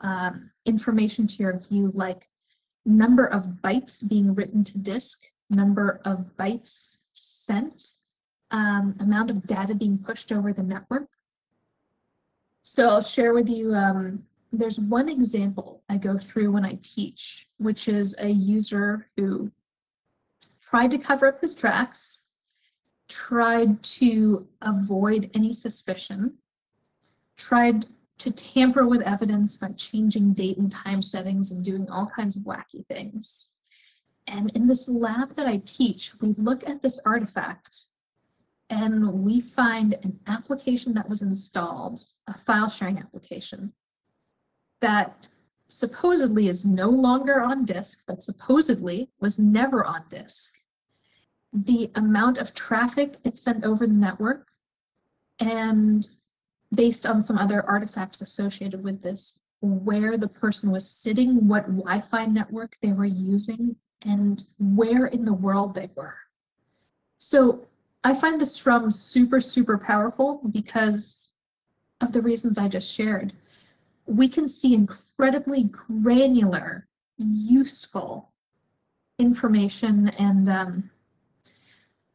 information to your view, like number of bytes being written to disk, number of bytes sent, amount of data being pushed over the network. So I'll share with you, there's one example I go through when I teach, which is a user who tried to cover up his tracks, tried to avoid any suspicion, tried to tamper with evidence by changing date and time settings and doing all kinds of wacky things. And in this lab that I teach, we look at this artifact and we find an application that was installed, a file sharing application, that supposedly is no longer on disk, that supposedly was never on disk. The amount of traffic it sent over the network, and based on some other artifacts associated with this, where the person was sitting, what Wi-Fi network they were using, and where in the world they were. So I find the SRUM super, super powerful because of the reasons I just shared. We can see incredibly granular, useful information, and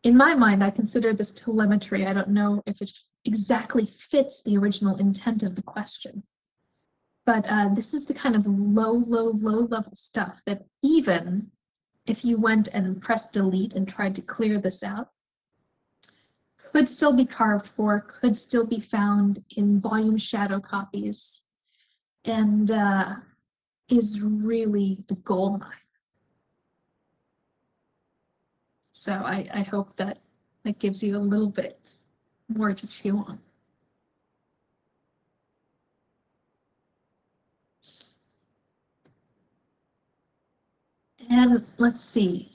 in my mind, I consider this telemetry. I don't know if it exactly fits the original intent of the question, but this is the kind of low level stuff that even if you went and pressed delete and tried to clear this out, could still be carved for, could still be found in volume shadow copies, and is really a gold mine. So I hope that gives you a little bit more to chew on. And let's see.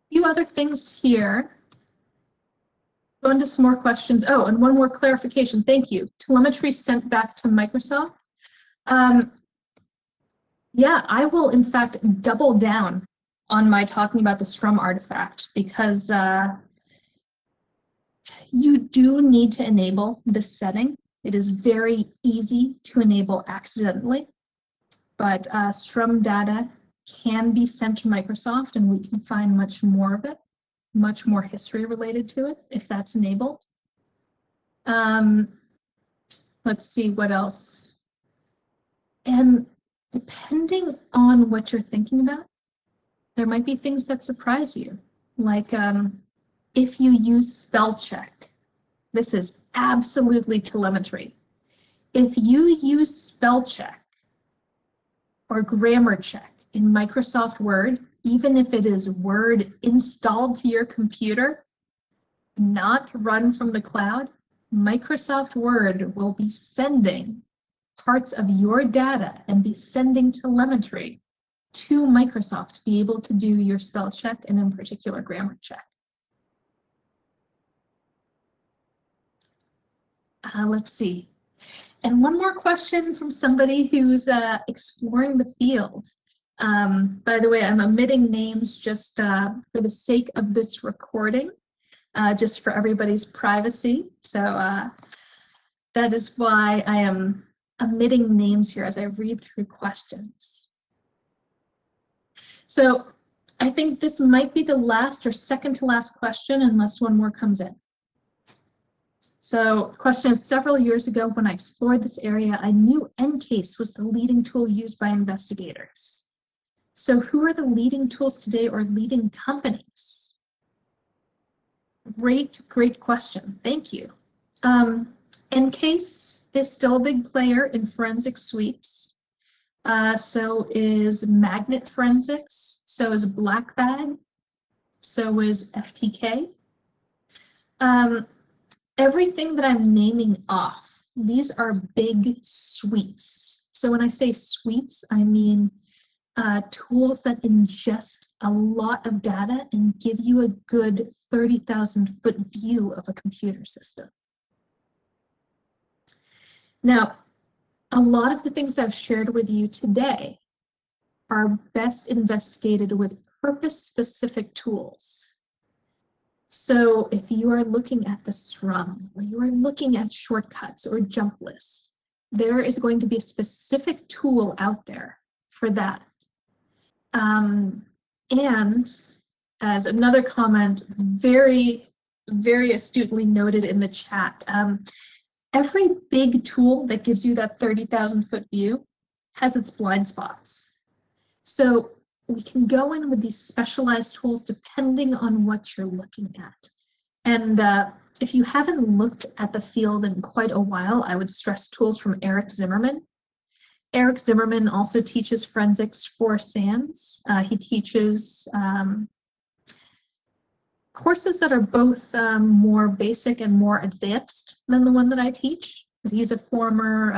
A few other things here. Go into some more questions. Oh, and one more clarification. Thank you. Telemetry sent back to Microsoft. Yeah, I will in fact double down on my talking about the SRUM artifact, because you do need to enable this setting. It is very easy to enable accidentally, but SRUM data can be sent to Microsoft, and we can find much more of it, much more history related to it if that's enabled. Let's see what else. And depending on what you're thinking about, there might be things that surprise you, like if you use spell check. This is absolutely telemetry. If you use spell check or grammar check in Microsoft Word, even if it is Word installed to your computer, not run from the cloud, Microsoft Word will be sending parts of your data and be sending telemetry to Microsoft to be able to do your spell check and in particular grammar check. Let's see. And one more question from somebody who's exploring the field. By the way, I'm omitting names just for the sake of this recording, just for everybody's privacy. So that is why I am omitting names here as I read through questions. So I think this might be the last or second to last question, unless one more comes in. So the question is, several years ago when I explored this area, I knew EnCase was the leading tool used by investigators. So who are the leading tools today or leading companies? Great question. Thank you. EnCase is still a big player in forensic suites. So is Magnet Forensics. So is Black Bag. So is FTK. Everything that I'm naming off, these are big suites. So when I say suites, I mean tools that ingest a lot of data and give you a good 30,000-foot view of a computer system. Now, a lot of the things I've shared with you today are best investigated with purpose-specific tools. So if you are looking at the SRUM, or you are looking at shortcuts or jump lists, there is going to be a specific tool out there for that. And as another comment, very astutely noted in the chat, every big tool that gives you that 30,000-foot view has its blind spots. So we can go in with these specialized tools depending on what you're looking at. And if you haven't looked at the field in quite a while, I would stress tools from Eric Zimmerman. Eric Zimmerman also teaches forensics for SANS. He teaches courses that are both more basic and more advanced than the one that I teach. But he's a former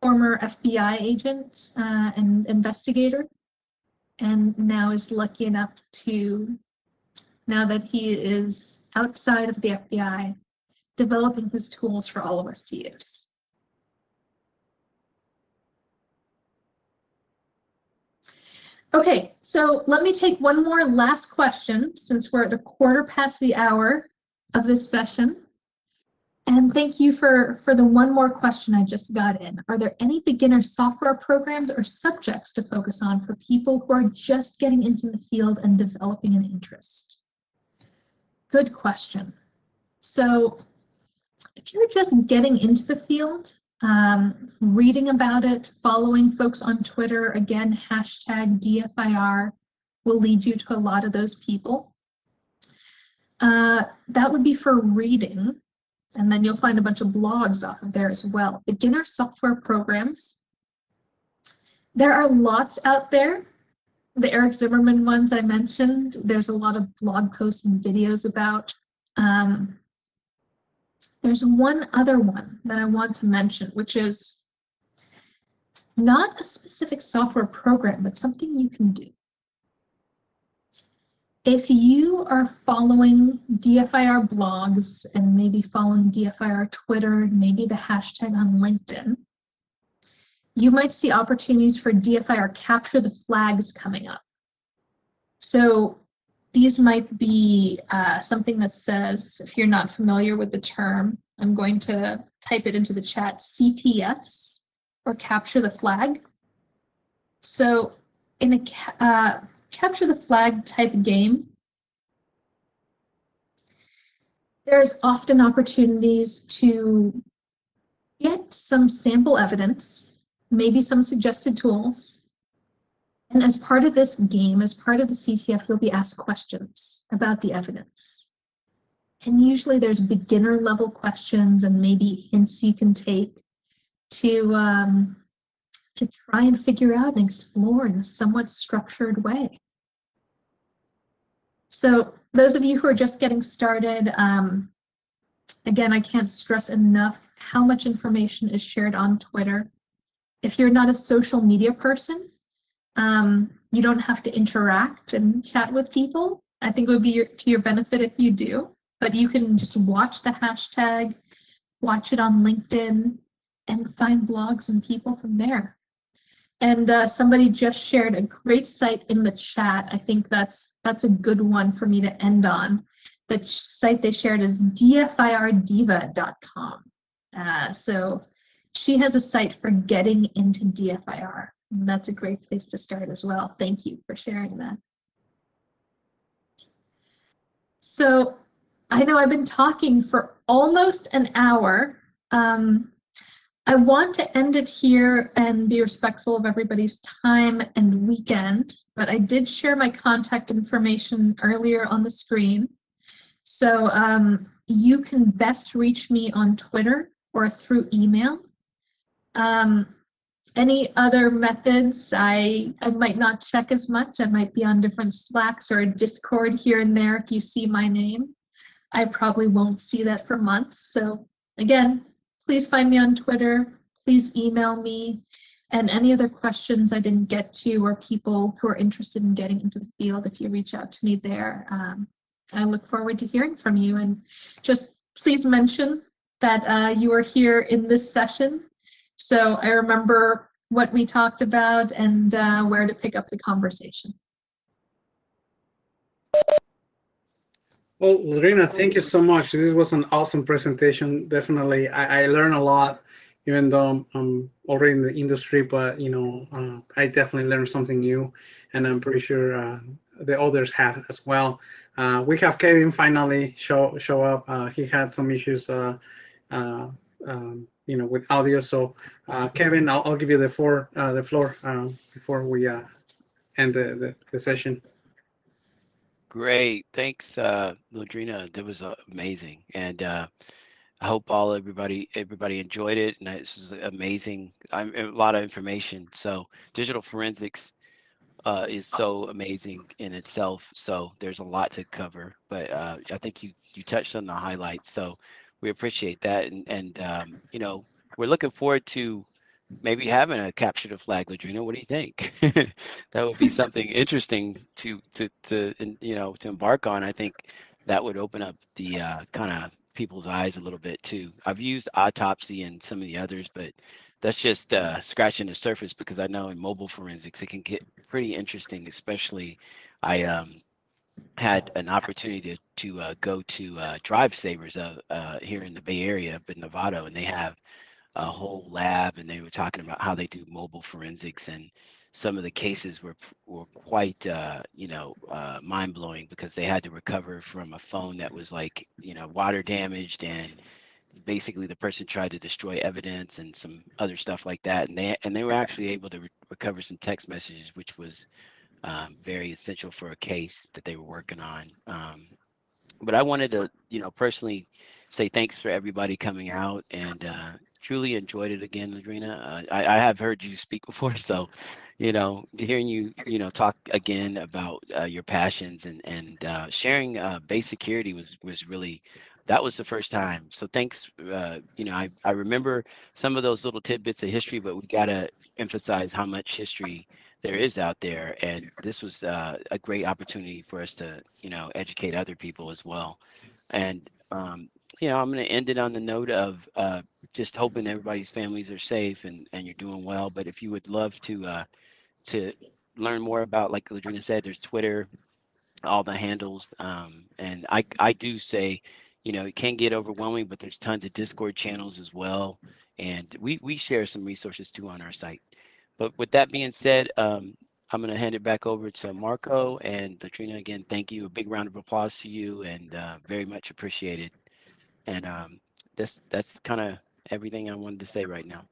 FBI agent and investigator, and now is lucky enough to, now that he is outside of the FBI, developing his tools for all of us to use. Okay, so let me take one more last question since we're at a quarter past the hour of this session. And thank you for the one more question I just got in. Are there any beginner software programs or subjects to focus on for people who are just getting into the field and developing an interest? Good question. So if you're just getting into the field, reading about it, following folks on Twitter, again, hashtag DFIR will lead you to a lot of those people. That would be for reading. And then you'll find a bunch of blogs off of there as well. Beginner software programs. There are lots out there. The Eric Zimmerman ones I mentioned, there's a lot of blog posts and videos about. There's one other one that I want to mention, which is not a specific software program, but something you can do. If you are following DFIR blogs and maybe following DFIR Twitter, maybe the hashtag on LinkedIn, you might see opportunities for DFIR capture the flags coming up. So these might be something that says, if you're not familiar with the term, I'm going to type it into the chat, CTFs, or capture the flag. So in a capture the flag type game, there's often opportunities to get some sample evidence, maybe some suggested tools. And as part of this game, as part of the CTF, you'll be asked questions about the evidence. And usually there's beginner level questions and maybe hints you can take to try and figure out and explore in a somewhat structured way. So those of you who are just getting started, again, I can't stress enough how much information is shared on Twitter. If you're not a social media person, you don't have to interact and chat with people. I think it would be to your benefit if you do, but you can just watch the hashtag, watch it on LinkedIn, and find blogs and people from there. And somebody just shared a great site in the chat. I think that's a good one for me to end on. The site they shared is dfirdiva.com. So she has a site for getting into DFIR. And that's a great place to start as well. Thank you for sharing that. So I know I've been talking for almost an hour. I want to end it here and be respectful of everybody's time and weekend, but I did share my contact information earlier on the screen. So you can best reach me on Twitter or through email. Any other methods, I might not check as much. I might be on different Slacks or a Discord here and there if you see my name. I probably won't see that for months. So again, please find me on Twitter. Please email me. And any other questions I didn't get to or people who are interested in getting into the field, if you reach out to me there, I look forward to hearing from you. And just please mention that you are here in this session. So I remember what we talked about and where to pick up the conversation. Well, Lodrina, thank you so much. This was an awesome presentation. Definitely, I learned a lot, even though I'm already in the industry. But I definitely learned something new, and I'm pretty sure the others have as well. We have Kevin finally show up. He had some issues, with audio. So, Kevin, I'll give you the floor before we end the session. Great. Thanks, Lodrina. That was amazing. And I hope everybody enjoyed it. And this was amazing. A lot of information. So digital forensics is so amazing in itself. So there's a lot to cover. But I think you touched on the highlights. So we appreciate that. And we're looking forward to maybe having a capture the flag, Lodrina. What do you think? That would be something interesting to embark on. I think that would open up the kind of people's eyes a little bit too. I've used autopsy and some of the others, but that's just scratching the surface because I know in mobile forensics it can get pretty interesting. Especially, I had an opportunity to go to Drive Savers here in the Bay Area up in Nevada, and they have a whole lab, and they were talking about how they do mobile forensics, and some of the cases were quite mind blowing because they had to recover from a phone that was like water damaged, and basically the person tried to destroy evidence and some other stuff like that, and they were actually able to recover some text messages, which was very essential for a case that they were working on. But I wanted to, personally say thanks for everybody coming out, and truly enjoyed it again, Lodrina. I have heard you speak before, so, hearing you, talk again about your passions and sharing base security was really, that was the first time. So thanks. I remember some of those little tidbits of history, but we gotta emphasize how much history there is out there, and this was a great opportunity for us to educate other people as well. And I'm going to end it on the note of just hoping everybody's families are safe and you're doing well. But if you would love to learn more about, like Lodrina said, there's Twitter, all the handles, and I do say it can get overwhelming, but there's tons of Discord channels as well, and we share some resources too on our site. But with that being said, I'm going to hand it back over to Marco and Lodrina. Again, thank you. A big round of applause to you, and very much appreciated. And that's kind of everything I wanted to say right now.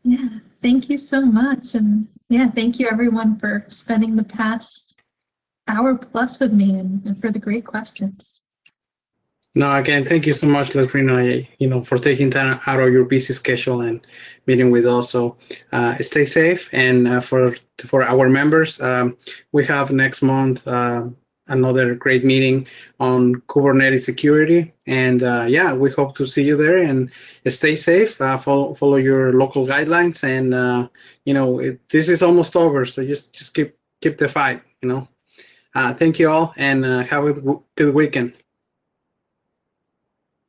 Yeah, thank you so much. And yeah, thank you everyone for spending the past hour plus with me and for the great questions. No, again, thank you so much, Lodrina, for taking time out of your busy schedule and meeting with us. So stay safe. And for our members, we have next month another great meeting on Kubernetes security. And we hope to see you there, and stay safe, follow your local guidelines. And, this is almost over. So just keep the fight, Thank you all, and have a good weekend.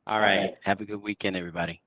All right. Have a good weekend, everybody.